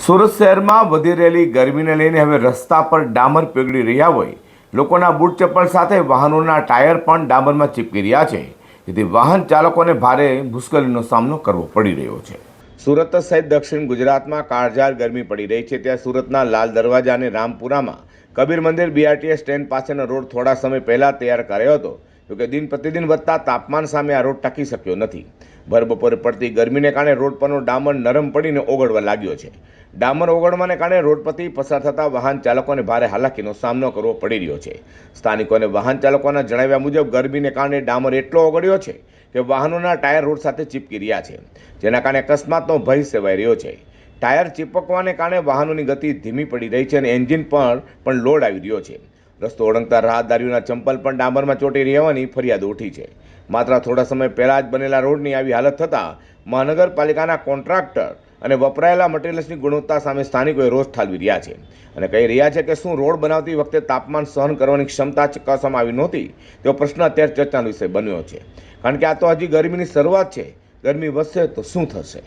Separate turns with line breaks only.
સુરત શહેરમાં વધી રહેલી ગરમીને લઈને હવે રસ્તા પર ડામર પીગળી રહ્યા હોય, લોકોના બૂટ ચપ્પલ સાથે વાહનોના ટાયર પણ ડામરમાં ચીપકી રહ્યા છે, જેથી વાહન ચાલકોને ભારે મુશ્કેલીનો સામનો કરવો પડી રહ્યો છે. સુરત સહિત દક્ષિણ ગુજરાતમાં કાળઝાળ ગરમી પડી રહી છે. ત્યાં સુરતના લાલ દરવાજા અને રામપુરામાં કબીર મંદિર બીઆરટીએસ સ્ટેન્ડ પાસેનો રોડ થોડા સમય પહેલા તૈયાર કર્યો હતો, જોકે દિન પ્રતિદિન વધતા તાપમાન સામે આ રોડ ટકી શક્યો નથી. ભર બપોરે પડતી ગરમીને કારણે રોડ પરનો ડામર નરમ પડીને ઓગળવા લાગ્યો છે. ડામર ઓગળવાને કારણે રોડ પરથી પસાર થતા વાહન ચાલકોને ભારે હાલાકીનો સામનો કરવો પડી રહ્યો છે. સ્થાનિકોને વાહન ચાલકોના જણાવ્યા મુજબ ગરમીને કારણે ડામર એટલો ઓગળ્યો છે કે વાહનોના ટાયર રોડ સાથે ચીપકી રહ્યા છે, જેના કારણે અકસ્માતનો ભય સેવાઈ રહ્યો છે. ટાયર ચીપકવાને કારણે વાહનોની ગતિ ધીમી પડી રહી છે અને એન્જિન પર પણ લોડ આવી રહ્યો છે. રસ્તો ઓળંગતા રાહદારીઓના ચંપલ પણ ડામરમાં ચોંટી રહેવાની ફરિયાદો ઉઠી છે. માત્ર થોડા સમય પહેલા જ બનેલા રોડની આવી હાલત થતાં મહાનગરપાલિકાના કોન્ટ્રાક્ટર અને વપરાયેલા મટીરિયલ્સની ગુણવત્તા સામે સ્થાનિકોએ રોષ ઠાલવી રહ્યા છે અને કહી રહ્યા છે કે શું રોડ બનાવતી વખતે તાપમાન સહન કરવાની ક્ષમતા ચકાસવામાં આવી નહોતી? તેવો પ્રશ્ન અત્યારે ચર્ચાનો વિષય બન્યો છે, કારણ કે આ તો હજી ગરમીની શરૂઆત છે. ગરમી વધશે તો શું થશે?